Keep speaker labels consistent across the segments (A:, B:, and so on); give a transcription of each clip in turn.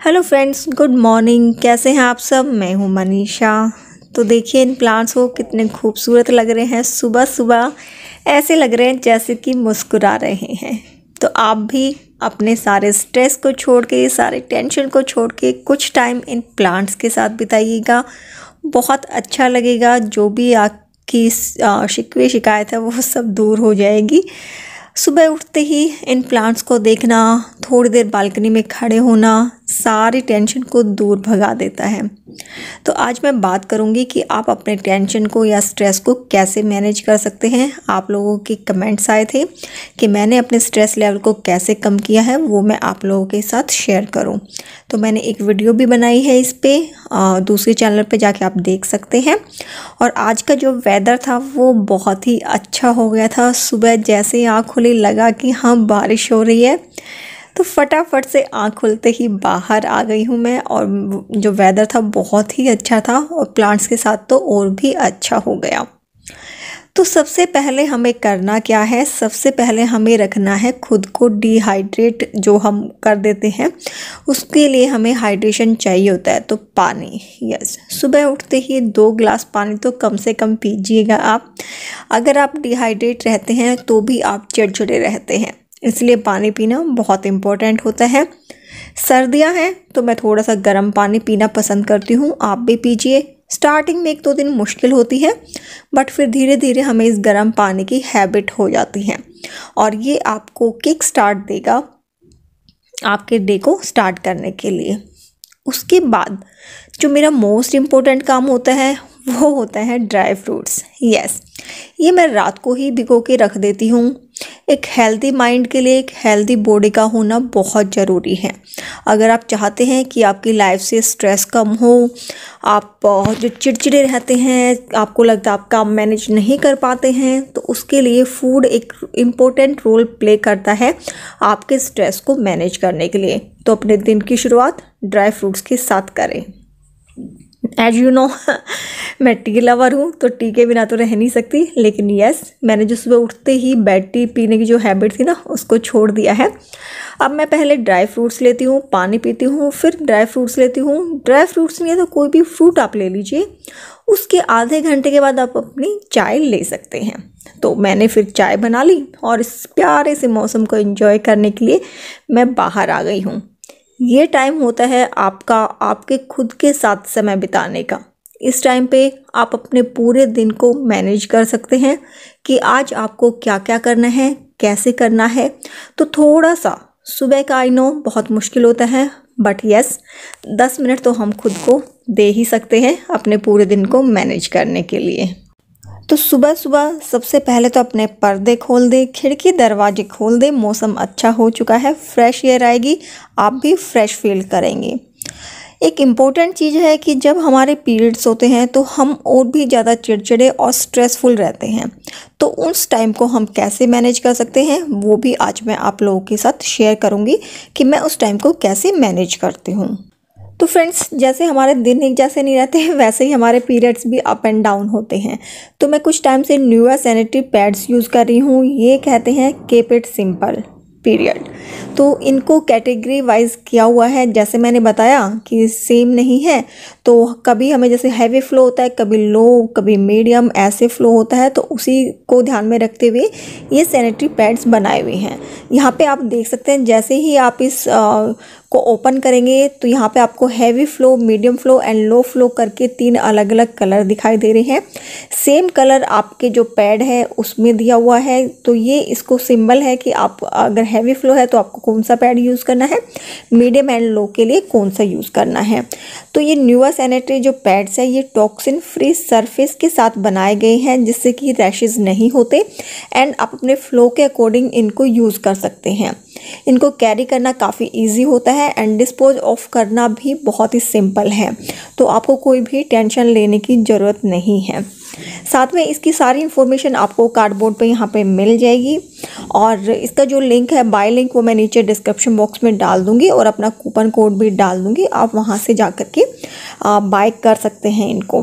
A: Hello friends, good morning. कैसे हैं आप सब? मैं हूं मनीषा। तो देखिए इन प्लांट्स को कितने खूबसूरत लग रहे हैं। सुबह सुबह ऐसे लग रहे हैं जैसे कि मुस्कुरा रहे हैं। तो आप भी अपने सारे स्ट्रेस को छोड़ के, सारे टेंशन को छोड़ के कुछ टाइम इन प्लांट्स के साथ बिताइएगा। बहुत अच्छा लगेगा। जो भी आपकी शिकवे शिकायत है वो सब दूर हो जाएगी। सुबह उठते ही इन प्लांट्स को देखना, थोड़ी देर बालकनी में खड़े होना सारी टेंशन को दूर भगा देता है। तो आज मैं बात करूंगी कि आप अपने टेंशन को या स्ट्रेस को कैसे मैनेज कर सकते हैं। आप लोगों के कमेंट्स आए थे कि मैंने अपने स्ट्रेस लेवल को कैसे कम किया है, वो मैं आप लोगों के साथ शेयर करूं। तो मैंने एक वीडियो भी बनाई है इस पे, दूसरे चैनल पे जाके आप देख सकते हैं। और आज का जो वेदर था वो बहुत ही अच्छा हो गया था। सुबह जैसे आँख खुली लगा कि हाँ बारिश हो रही है, तो फटाफट से आँख खुलते ही बाहर आ गई हूँ मैं। और जो वेदर था बहुत ही अच्छा था और प्लांट्स के साथ तो और भी अच्छा हो गया। तो सबसे पहले हमें करना क्या है? सबसे पहले हमें रखना है खुद को डिहाइड्रेट। जो हम कर देते हैं उसके लिए हमें हाइड्रेशन चाहिए होता है। तो पानी, यस, सुबह उठते ही 2 गिलास पानी तो कम से कम पीजिएगा आप। अगर आप डिहाइड्रेट रहते हैं तो भी आप चिड़चिड़े रहते हैं, इसलिए पानी पीना बहुत इम्पोर्टेंट होता है। सर्दियां हैं तो मैं थोड़ा सा गर्म पानी पीना पसंद करती हूँ, आप भी पीजिए। स्टार्टिंग में 1-2 दिन मुश्किल होती है, बट फिर धीरे धीरे हमें इस गर्म पानी की हैबिट हो जाती है और ये आपको किक स्टार्ट देगा आपके डे को स्टार्ट करने के लिए। उसके बाद जो मेरा मोस्ट इम्पोर्टेंट काम होता है वो होता है ड्राई फ्रूट्स। यस, ये मैं रात को ही भिगो के रख देती हूँ। एक हेल्दी माइंड के लिए एक हेल्दी बॉडी का होना बहुत ज़रूरी है। अगर आप चाहते हैं कि आपकी लाइफ से स्ट्रेस कम हो, आप जो चिड़चिड़े रहते हैं, आपको लगता है आप काम मैनेज नहीं कर पाते हैं, तो उसके लिए फूड एक इम्पोर्टेंट रोल प्ले करता है आपके स्ट्रेस को मैनेज करने के लिए। तो अपने दिन की शुरुआत ड्राई फ्रूट्स के साथ करें। एज यू नो मैं टी लवर हूँ, तो टी के बिना तो रह नहीं सकती। लेकिन यस, मैंने जो सुबह उठते ही बेड टी पीने की जो हैबिट थी ना, उसको छोड़ दिया है। अब मैं पहले ड्राई फ्रूट्स लेती हूँ, पानी पीती हूँ, फिर ड्राई फ्रूट्स लेती हूँ। ड्राई फ्रूट्स नहीं है तो कोई भी फ्रूट आप ले लीजिए। उसके आधे घंटे के बाद आप अपनी चाय ले सकते हैं। तो मैंने फिर चाय बना ली और इस प्यारे से मौसम को एंजॉय करने के लिए मैं बाहर आ गई हूँ। ये टाइम होता है आपका आपके खुद के साथ समय बिताने का। इस टाइम पे आप अपने पूरे दिन को मैनेज कर सकते हैं कि आज आपको क्या क्या करना है, कैसे करना है। तो थोड़ा सा सुबह का, आई नो बहुत मुश्किल होता है, बट यस 10 मिनट तो हम खुद को दे ही सकते हैं अपने पूरे दिन को मैनेज करने के लिए। तो सुबह सुबह सबसे पहले तो अपने पर्दे खोल दें, खिड़की दरवाजे खोल दें। मौसम अच्छा हो चुका है, फ्रेश एयर आएगी, आप भी फ्रेश फील करेंगे। एक इम्पोर्टेंट चीज़ है कि जब हमारे पीरियड्स होते हैं तो हम और भी ज़्यादा चिड़चिड़े और स्ट्रेसफुल रहते हैं। तो उस टाइम को हम कैसे मैनेज कर सकते हैं वो भी आज मैं आप लोगों के साथ शेयर करूँगी कि मैं उस टाइम को कैसे मैनेज करती हूँ। तो फ्रेंड्स, जैसे हमारे दिन एक जैसे नहीं रहते हैं, वैसे ही हमारे पीरियड्स भी अप एंड डाउन होते हैं। तो मैं कुछ टाइम से न्यूआ सैनिटरी पैड्स यूज़ कर रही हूँ। ये कहते हैं कीप इट सिंपल पीरियड। तो इनको कैटेगरी वाइज किया हुआ है। जैसे मैंने बताया कि सेम नहीं है, तो कभी हमें जैसे हैवी फ्लो होता है, कभी लो, कभी मीडियम, ऐसे फ्लो होता है। तो उसी को ध्यान में रखते हुए ये सैनिटरी पैड्स बनाए हुए हैं। यहाँ पे आप देख सकते हैं, जैसे ही आप इस को ओपन करेंगे तो यहाँ पे आपको heavy flow, medium flow and low flow करके 3 अलग अलग कलर दिखाई दे रहे हैं। सेम कलर आपके जो पैड है उसमें दिया हुआ है। तो ये इसको सिंबल है कि आप अगर हैवी फ्लो है तो आपको कौन सा पैड यूज़ करना है, मीडियम एंड लो के लिए कौन सा यूज़ करना है। तो ये न्यूआ सैनिटरी जो पैड्स है ये टॉक्सिन फ्री सरफेस के साथ बनाए गए हैं, जिससे कि रैशेज नहीं होते एंड आप अपने फ्लो के अकॉर्डिंग इनको यूज़ कर सकते हैं। इनको कैरी करना काफ़ी इजी होता है एंड डिस्पोज ऑफ करना भी बहुत ही सिंपल है। तो आपको कोई भी टेंशन लेने की ज़रूरत नहीं है। साथ में इसकी सारी इन्फॉर्मेशन आपको कार्डबोर्ड पे यहाँ पे मिल जाएगी और इसका जो लिंक है, बाय लिंक, वो मैं नीचे डिस्क्रिप्शन बॉक्स में डाल दूँगी और अपना कूपन कोड भी डाल दूँगी। आप वहाँ से जा कर के बाय कर सकते हैं इनको।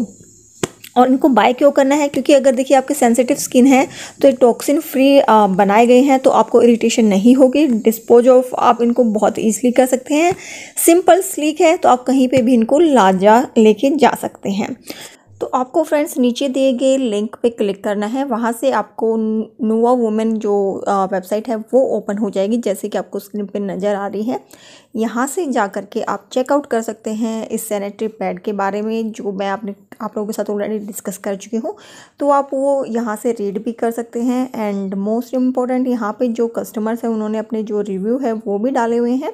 A: और इनको बाय क्यों करना है, क्योंकि अगर देखिए आपके सेंसिटिव स्किन है तो ये टॉक्सिन फ्री बनाए गए हैं, तो आपको इरिटेशन नहीं होगी। डिस्पोज ऑफ आप इनको बहुत ईजिली कर सकते हैं। सिंपल स्लीक है, तो आप कहीं पे भी इनको लेके जा सकते हैं। तो आपको फ्रेंड्स नीचे दिए गए लिंक पे क्लिक करना है, वहाँ से आपको नुवा वुमेन जो वेबसाइट है वो ओपन हो जाएगी, जैसे कि आपको स्क्रीन पे नज़र आ रही है। यहाँ से जा कर के आप चेकआउट कर सकते हैं इस सैनिटरी पैड के बारे में, जो मैं आप लोगों के साथ ऑलरेडी डिस्कस कर चुकी हूँ। तो आप वो यहाँ से रीड भी कर सकते हैं। एंड मोस्ट इम्पॉर्टेंट, यहाँ पे जो कस्टमर्स हैं उन्होंने अपने जो रिव्यू है वो भी डाले हुए हैं,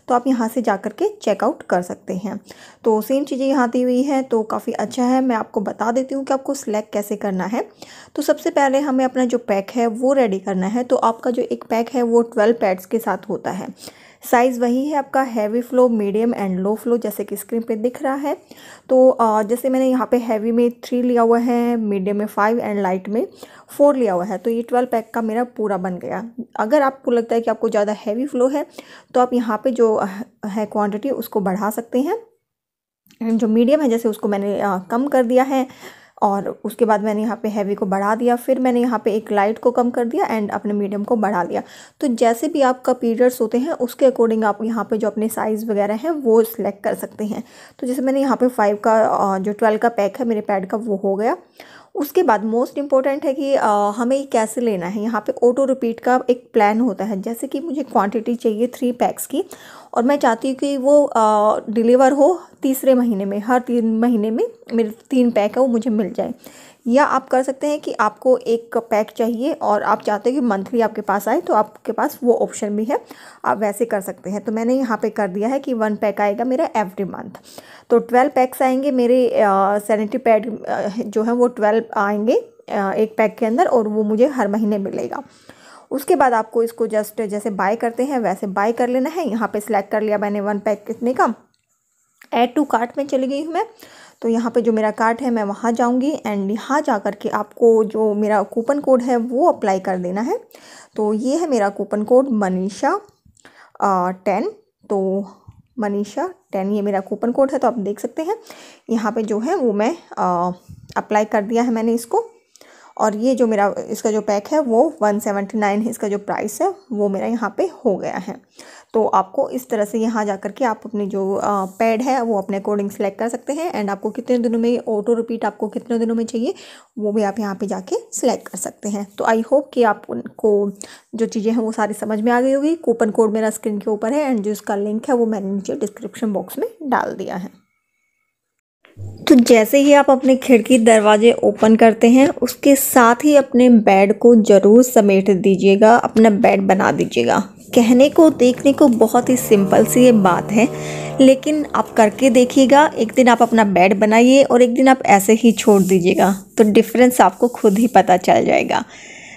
A: तो आप यहाँ से जा कर के चेकआउट कर सकते हैं। तो सेम चीज़ें यहाँ दी हुई है, तो काफ़ी अच्छा है। मैं आपको बता देती हूँ कि आपको सिलेक्ट कैसे करना है। तो सबसे पहले हमें अपना जो पैक है वो रेडी करना है। तो आपका जो एक पैक है वो 12 पैड्स के साथ होता है। साइज़ वही है आपका heavy flow, medium and low flow, जैसे कि स्क्रीन पे दिख रहा है। तो जैसे मैंने यहाँ पे हैवी में 3 लिया हुआ है, मीडियम में 5 एंड लाइट में 4 लिया हुआ है, तो ये 12 पैक का मेरा पूरा बन गया। अगर आपको लगता है कि आपको ज़्यादा हैवी फ्लो है तो आप यहाँ पे जो है क्वांटिटी उसको बढ़ा सकते हैं। जो मीडियम है जैसे उसको मैंने कम कर दिया है, और उसके बाद मैंने यहाँ पे हैवी को बढ़ा दिया, फिर मैंने यहाँ पे एक लाइट को कम कर दिया एंड अपने मीडियम को बढ़ा लिया। तो जैसे भी आपका पीरियड्स होते हैं उसके अकॉर्डिंग आप यहाँ पे जो अपने साइज़ वगैरह हैं वो सिलेक्ट कर सकते हैं। तो जैसे मैंने यहाँ पे 5 का जो 12 का पैक है मेरे पैड का वो हो गया। उसके बाद मोस्ट इम्पॉर्टेंट है कि हमें कैसे लेना है। यहाँ पे ऑटो रिपीट का एक प्लान होता है, जैसे कि मुझे क्वांटिटी चाहिए 3 पैक्स की, और मैं चाहती हूँ कि वो डिलीवर हो तीसरे महीने में, हर 3 महीने में मेरे 3 पैक है वो मुझे मिल जाए। या आप कर सकते हैं कि आपको एक पैक चाहिए और आप चाहते हैं कि मंथली आपके पास आए, तो आपके पास वो ऑप्शन भी है, आप वैसे कर सकते हैं। तो मैंने यहाँ पे कर दिया है कि 1 पैक आएगा मेरा एवरी मंथ। तो 12 पैक्स आएंगे मेरे सैनिटरी पैड जो है वो 12 आएंगे एक पैक के अंदर, और वो मुझे हर महीने मिलेगा। उसके बाद आपको इसको जस्ट जैसे बाय करते हैं वैसे बाय कर लेना है। यहाँ पे सिलेक्ट कर लिया मैंने 1 पैक कितने का, ऐड टू कार्ट में चली गई हूँ मैं। तो यहाँ पे जो मेरा कार्ट है मैं वहाँ जाऊँगी एंड यहाँ जा कर के आपको जो मेरा कूपन कोड है वो अप्लाई कर देना है। तो ये है मेरा कूपन कोड मनीषा 10। तो मनीषा 10 ये मेरा कूपन कोड है, तो आप देख सकते हैं यहाँ पे जो है वो मैं अप्लाई कर दिया है मैंने इसको। और ये जो मेरा इसका जो पैक है वो 179 है, इसका जो प्राइस है वो मेरा यहाँ पे हो गया है। तो आपको इस तरह से यहाँ जा कर के आप अपनी जो पैड है वो अपने अकॉर्डिंग सेलेक्ट कर सकते हैं। एंड आपको कितने दिनों में ऑटो रिपीट आपको कितने दिनों में चाहिए वो भी आप यहाँ पे जाके सिलेक्ट कर सकते हैं। तो आई होप कि आपको जो चीज़ें हैं वो सारी समझ में आ गई होगी। कूपन कोड मेरा स्क्रीन के ऊपर है एंड जो इसका लिंक है वो मैंने नीचे डिस्क्रिप्शन बॉक्स में डाल दिया है। तो जैसे ही आप अपने खिड़की दरवाजे ओपन करते हैं उसके साथ ही अपने बेड को ज़रूर समेट दीजिएगा, अपना बेड बना दीजिएगा। कहने को देखने को बहुत ही सिंपल सी ये बात है, लेकिन आप करके देखिएगा। एक दिन आप अपना बेड बनाइए और एक दिन आप ऐसे ही छोड़ दीजिएगा, तो डिफरेंस आपको खुद ही पता चल जाएगा।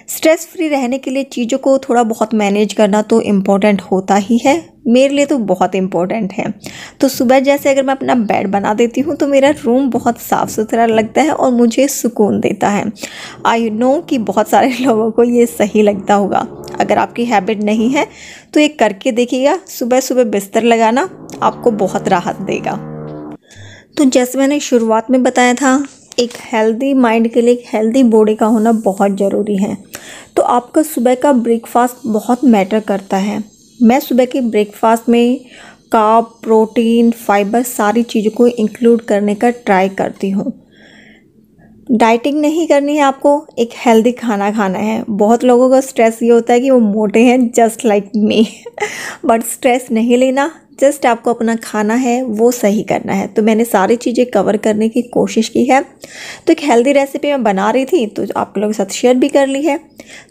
A: स्ट्रेस फ्री रहने के लिए चीज़ों को थोड़ा बहुत मैनेज करना तो इम्पोर्टेंट होता ही है, मेरे लिए तो बहुत इम्पोर्टेंट है। तो सुबह जैसे अगर मैं अपना बेड बना देती हूँ तो मेरा रूम बहुत साफ़ सुथरा लगता है और मुझे सुकून देता है। आई नो कि बहुत सारे लोगों को ये सही लगता होगा। अगर आपकी हैबिट नहीं है तो ये करके देखिएगा, सुबह सुबह बिस्तर लगाना आपको बहुत राहत देगा। तो जैसे मैंने शुरुआत में बताया था, एक हेल्दी माइंड के लिए एक हेल्दी बॉडी का होना बहुत ज़रूरी है। तो आपका सुबह का ब्रेकफास्ट बहुत मैटर करता है। मैं सुबह के ब्रेकफास्ट में कार्ब, प्रोटीन, फाइबर सारी चीज़ों को इंक्लूड करने का ट्राई करती हूँ। डाइटिंग नहीं करनी है, आपको एक हेल्दी खाना खाना है। बहुत लोगों का स्ट्रेस ये होता है कि वो मोटे हैं, just like me but stress नहीं लेना, जस्ट आपको अपना खाना है वो सही करना है। तो मैंने सारी चीज़ें कवर करने की कोशिश की है। तो एक हेल्दी रेसिपी मैं बना रही थी तो आप लोगों के साथ शेयर भी कर ली है।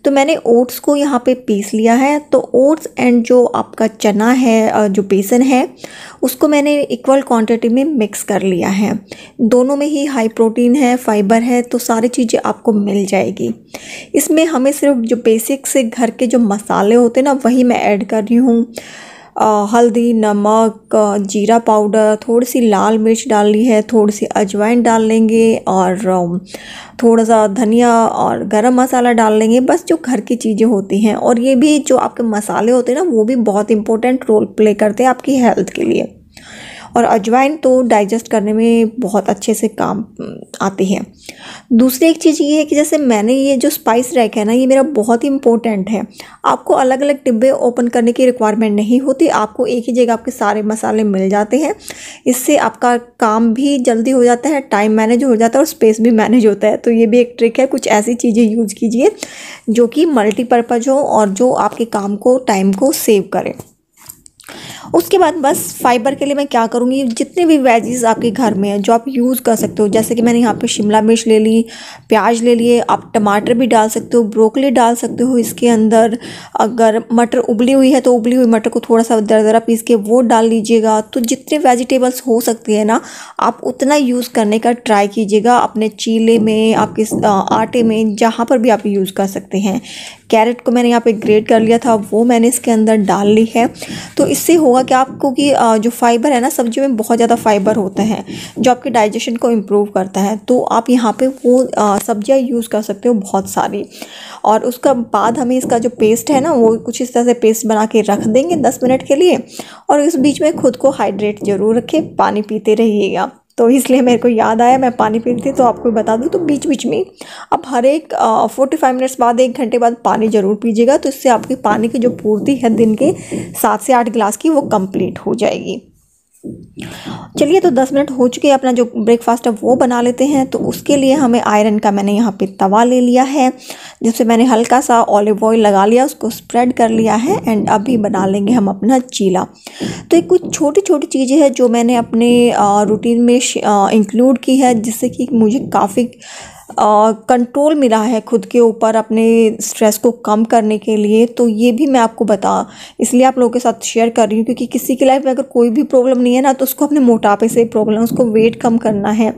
A: तो मैंने ओट्स को यहाँ पे पीस लिया है। तो ओट्स एंड जो आपका चना है, जो बेसन है, उसको मैंने इक्वल क्वांटिटी में मिक्स कर लिया है। दोनों में ही हाई प्रोटीन है, फाइबर है, तो सारी चीज़ें आपको मिल जाएगी। इसमें हमें सिर्फ जो बेसिक से घर के जो मसाले होते हैं ना वही मैं ऐड कर रही हूँ। हल्दी, नमक, जीरा पाउडर, थोड़ी सी लाल मिर्च डाल ली है, थोड़ी सी अजवाइन डाल लेंगे और थोड़ा सा धनिया और गरम मसाला डाल लेंगे, बस जो घर की चीज़ें होती हैं। और ये भी जो आपके मसाले होते हैं ना वो भी बहुत इंपॉर्टेंट रोल प्ले करते हैं आपकी हेल्थ के लिए। और अजवाइन तो डाइजेस्ट करने में बहुत अच्छे से काम आती है। दूसरी एक चीज़ ये है कि जैसे मैंने ये जो स्पाइस रैक है ना, ये मेरा बहुत ही इंपॉर्टेंट है। आपको अलग अलग डिब्बे ओपन करने की रिक्वायरमेंट नहीं होती, आपको एक ही जगह आपके सारे मसाले मिल जाते हैं। इससे आपका काम भी जल्दी हो जाता है, टाइम मैनेज हो जाता है और स्पेस भी मैनेज होता है। तो ये भी एक ट्रिक है, कुछ ऐसी चीज़ें यूज़ कीजिए जो कि मल्टीपर्पज़ हो और जो आपके काम को, टाइम को सेव करे। उसके बाद बस फाइबर के लिए मैं क्या करूँगी, जितने भी वेजीज आपके घर में हैं जो आप यूज़ कर सकते हो, जैसे कि मैंने यहाँ पे शिमला मिर्च ले ली, प्याज ले लिए, आप टमाटर भी डाल सकते हो, ब्रोकली डाल सकते हो इसके अंदर। अगर मटर उबली हुई है तो उबली हुई मटर को थोड़ा सा दरदरा पीस के वो डाल लीजिएगा। तो जितने वेजिटेबल्स हो सकती है ना, आप उतना यूज़ करने का ट्राई कीजिएगा अपने चीले में, आपके आटे में, जहाँ पर भी आप यूज़ कर सकते हैं। कैरेट को मैंने यहाँ पे ग्रेट कर लिया था, वो मैंने इसके अंदर डाल ली है। तो इससे होगा कि आपको कि जो फाइबर है ना, सब्जियों में बहुत ज़्यादा फाइबर होता है जो आपके डाइजेशन को इम्प्रूव करता है। तो आप यहाँ पे वो सब्जियाँ यूज़ कर सकते हो बहुत सारी। और उसका बाद हमें इसका जो पेस्ट है ना, वो कुछ इस तरह से पेस्ट बना के रख देंगे 10 मिनट के लिए। और इस बीच में खुद को हाइड्रेट ज़रूर रखें, पानी पीते रहिएगा। तो इसलिए मेरे को याद आया, मैं पानी पीती थी तो आपको बता दूं। तो बीच बीच में आप हर एक 45 मिनट्स बाद, 1 घंटे बाद पानी ज़रूर पीजिएगा। तो इससे आपकी पानी की जो पूर्ति है दिन के 7 से 8 गिलास की, वो कंप्लीट हो जाएगी। चलिए, तो 10 मिनट हो चुके हैं, अपना जो ब्रेकफास्ट है वो बना लेते हैं। तो उसके लिए हमें आयरन का मैंने यहाँ पे तवा ले लिया है, जिससे मैंने हल्का सा ऑलिव ऑयल लगा लिया, उसको स्प्रेड कर लिया है। एंड अभी बना लेंगे हम अपना चीला। तो ये कुछ छोटी छोटी चीज़ें हैं जो मैंने अपने रूटीन में इंक्लूड की है, जिससे कि मुझे काफ़ी कंट्रोल मिला है खुद के ऊपर, अपने स्ट्रेस को कम करने के लिए। तो ये भी मैं आपको इसलिए आप लोगों के साथ शेयर कर रही हूँ, क्योंकि किसी की लाइफ में अगर कोई भी प्रॉब्लम नहीं है ना, तो उसको अपने मोटापे से प्रॉब्लम, उसको वेट कम करना है,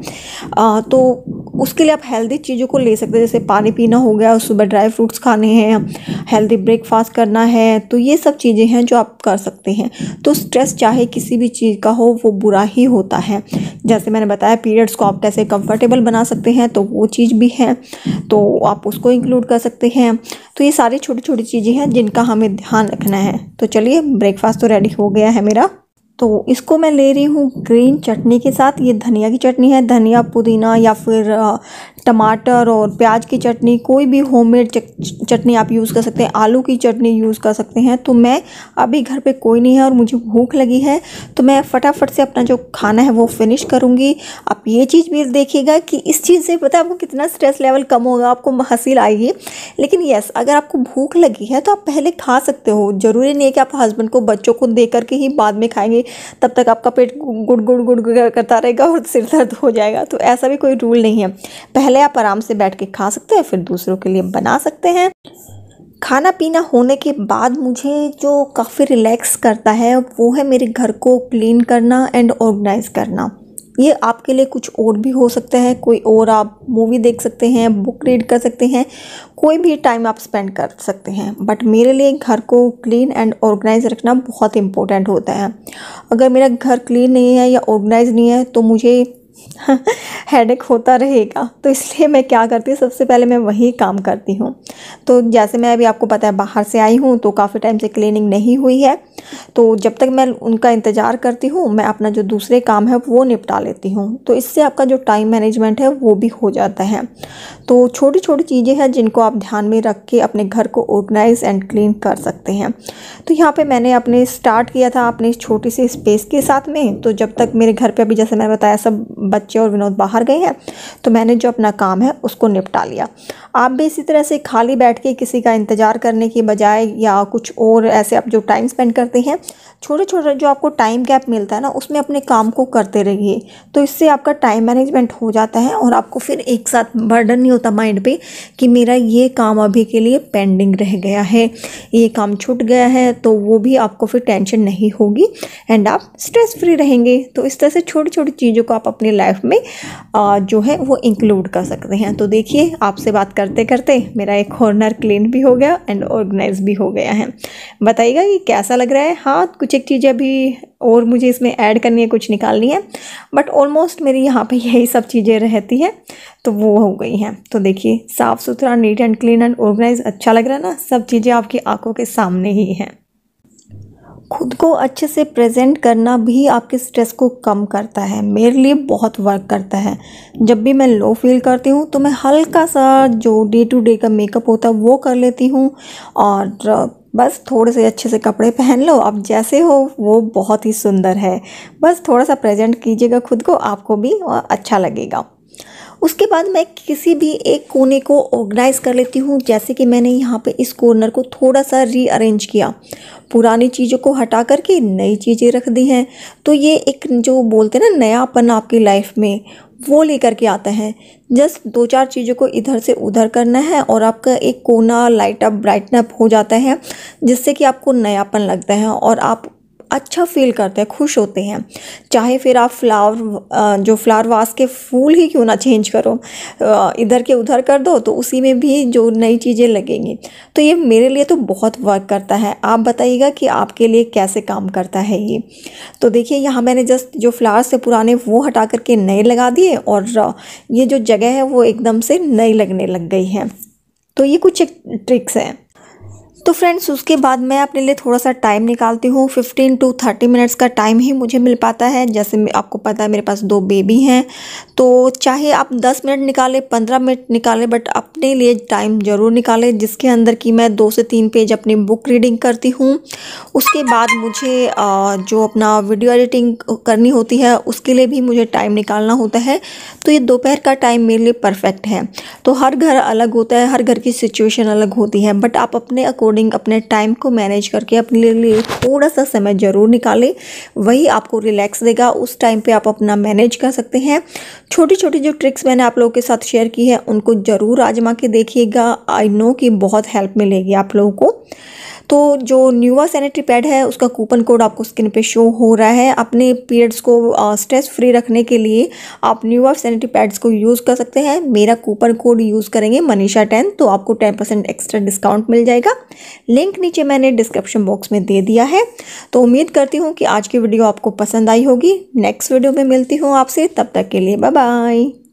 A: तो उसके लिए आप हेल्दी चीज़ों को ले सकते हैं। जैसे पानी पीना हो गया, सुबह ड्राई फ्रूट्स खाने हैं, हेल्दी ब्रेकफास्ट करना है। तो ये सब चीज़ें हैं जो आप कर सकते हैं। तो स्ट्रेस चाहे किसी भी चीज़ का हो, वो बुरा ही होता है। जैसे मैंने बताया, पीरियड्स को आप कैसे कंफर्टेबल बना सकते हैं, तो वो चीज़ भी है, तो आप उसको इंक्लूड कर सकते हैं। तो ये सारी छोटी छोटी चीज़ें हैं जिनका हमें ध्यान रखना है। तो चलिए, ब्रेकफास्ट तो रेडी हो गया है मेरा। तो इसको मैं ले रही हूँ ग्रीन चटनी के साथ। ये धनिया की चटनी है, धनिया, पुदीना या फिर टमाटर और प्याज की चटनी, कोई भी होममेड चटनी आप यूज़ कर सकते हैं। आलू की चटनी यूज़ कर सकते हैं। तो मैं अभी घर पे कोई नहीं है और मुझे भूख लगी है, तो मैं फटाफट से अपना जो खाना है वो फिनिश करूँगी। आप ये चीज़ भी देखिएगा कि इस चीज़ से पता है आपको कितना स्ट्रेस लेवल कम होगा, आपको हंसी आएगी। लेकिन यस, अगर आपको भूख लगी है तो आप पहले खा सकते हो। ज़रूरी नहीं है कि आप हस्बैंड को, बच्चों को दे करके ही बाद में खाएंगे, तब तक आपका पेट गुड़ गुड़ गुड़ गुड़ करता रहेगा और सिर दर्द हो जाएगा। तो ऐसा भी कोई रूल नहीं है। पहले आप आराम से बैठ के खा सकते हैं, फिर दूसरों के लिए बना सकते हैं। खाना पीना होने के बाद मुझे जो काफ़ी रिलैक्स करता है, वो है मेरे घर को क्लीन करना एंड ऑर्गेनाइज करना। ये आपके लिए कुछ और भी हो सकता है, कोई और आप मूवी देख सकते हैं, बुक रीड कर सकते हैं, कोई भी टाइम आप स्पेंड कर सकते हैं। बट मेरे लिए घर को क्लीन एंड ऑर्गेनाइज रखना बहुत इम्पोर्टेंट होता है। अगर मेरा घर क्लीन नहीं है या ऑर्गेनाइज नहीं है तो मुझे हेडेक होता रहेगा। तो इसलिए मैं क्या करती हूँ, सबसे पहले मैं वही काम करती हूँ। तो जैसे मैं अभी आपको पता है बाहर से आई हूँ, तो काफ़ी टाइम से क्लीनिंग नहीं हुई है। तो जब तक मैं उनका इंतज़ार करती हूँ, मैं अपना जो दूसरे काम है वो निपटा लेती हूँ। तो इससे आपका जो टाइम मैनेजमेंट है वो भी हो जाता है। तो छोटी छोटी चीज़ें हैं जिनको आप ध्यान में रख के अपने घर को ऑर्गेनाइज एंड क्लीन कर सकते हैं। तो यहाँ पे मैंने अपने स्टार्ट किया था अपनी छोटी सी स्पेस के साथ में। तो जब तक मेरे घर पे अभी, जैसे मैंने बताया, सब बच्चे और विनोद बाहर गए हैं, तो मैंने जो अपना काम है उसको निपटा लिया। आप भी इसी तरह से खाली बैठ के किसी का इंतज़ार करने की बजाय, या कुछ और ऐसे आप जो टाइम स्पेंड करते हैं, छोटे छोटे जो आपको टाइम गैप मिलता है ना, उसमें अपने काम को करते रहिए। तो इससे आपका टाइम मैनेजमेंट हो जाता है और आपको फिर एक साथ बर्डन नहीं होता माइंड पे कि मेरा ये काम अभी के लिए पेंडिंग रह गया है, ये काम छूट गया है। तो वो भी आपको फिर टेंशन नहीं होगी एंड आप स्ट्रेस फ्री रहेंगे। तो इस तरह से छोटी छोटी चीज़ों को आप अपनी लाइफ में जो है वो इंक्लूड कर सकते हैं। तो देखिए, आपसे बात करते करते मेरा एक कॉर्नर क्लीन भी हो गया एंड ऑर्गेनाइज भी हो गया है। बताइएगा कि कैसा लग रहा है। हाँ, कुछ एक चीज़ें अभी और मुझे इसमें ऐड करनी है, कुछ निकालनी है, बट ऑलमोस्ट मेरी यहाँ पे यही सब चीज़ें रहती हैं, तो वो हो गई हैं। तो देखिए, साफ़ सुथरा, neat and clean and organise अच्छा लग रहा है ना। सब चीज़ें आपकी आंखों के सामने ही हैं। खुद को अच्छे से प्रेजेंट करना भी आपके स्ट्रेस को कम करता है। मेरे लिए बहुत वर्क करता है। जब भी मैं लो फील करती हूँ तो मैं हल्का सा जो डे टू डे का मेकअप होता है वो कर लेती हूँ और बस थोड़े से अच्छे से कपड़े पहन लो, आप जैसे हो वो बहुत ही सुंदर है। बस थोड़ा सा प्रेजेंट कीजिएगा खुद को, आपको भी अच्छा लगेगा। उसके बाद मैं किसी भी एक कोने को ऑर्गेनाइज़ कर लेती हूँ। जैसे कि मैंने यहाँ पे इस कॉर्नर को थोड़ा सा रीअरेंज किया, पुरानी चीज़ों को हटा करके नई चीज़ें रख दी हैं। तो ये एक जो बोलते हैं ना नयापन आपकी लाइफ में, वो लेकर के आता है। जस्ट 2-4 चीज़ों को इधर से उधर करना है और आपका एक कोना लाइट अप ब्राइटन अप हो जाता है, जिससे कि आपको नयापन लगता है और आप अच्छा फील करते हैं, खुश होते हैं। चाहे फिर आप जो फ्लावर वास के फूल ही क्यों ना चेंज करो, इधर के उधर कर दो तो उसी में भी जो नई चीज़ें लगेंगी। तो ये मेरे लिए तो बहुत वर्क करता है। आप बताइएगा कि आपके लिए कैसे काम करता है ये। तो देखिए यहाँ मैंने जस्ट जो फ्लावर्स थे पुराने वो हटा करके नए लगा दिए और ये जो जगह है वो एकदम से नई लगने लग गई है। तो ये कुछ ट्रिक्स हैं। तो फ्रेंड्स उसके बाद मैं अपने लिए थोड़ा सा टाइम निकालती हूँ। 15 to 30 मिनट्स का टाइम ही मुझे मिल पाता है। जैसे आपको पता है मेरे पास 2 बेबी हैं, तो चाहे आप 10 मिनट निकालें, 15 मिनट निकालें, बट अपने लिए टाइम ज़रूर निकालें, जिसके अंदर कि मैं 2 से 3 पेज अपनी बुक रीडिंग करती हूँ। उसके बाद मुझे जो अपना वीडियो एडिटिंग करनी होती है उसके लिए भी मुझे टाइम निकालना होता है। तो ये दोपहर का टाइम मेरे लिए परफेक्ट है। तो हर घर अलग होता है, हर घर की सिचुएशन अलग होती है, बट आप अपने अकॉर्डिंग अपने टाइम को मैनेज करके अपने लिए थोड़ा सा समय ज़रूर निकालें। वही आपको रिलैक्स देगा। उस टाइम पे आप अपना मैनेज कर सकते हैं। छोटी छोटी जो ट्रिक्स मैंने आप लोगों के साथ शेयर की है उनको ज़रूर आजमा के देखिएगा। आई नो कि बहुत हेल्प मिलेगी आप लोगों को। तो जो न्यूवा सैनिटरी पैड है उसका कूपन कोड आपको स्क्रीन पे शो हो रहा है। अपने पीरियड्स को स्ट्रेस फ्री रखने के लिए आप न्यूवा सैनिटरी पैड्स को यूज़ कर सकते हैं। मेरा कूपन कोड यूज़ करेंगे मनीषा 10 तो आपको 10% एक्स्ट्रा डिस्काउंट मिल जाएगा। लिंक नीचे मैंने डिस्क्रिप्शन बॉक्स में दे दिया है। तो उम्मीद करती हूँ कि आज की वीडियो आपको पसंद आई होगी। नेक्स्ट वीडियो में मिलती हूँ आपसे, तब तक के लिए बाय बाय।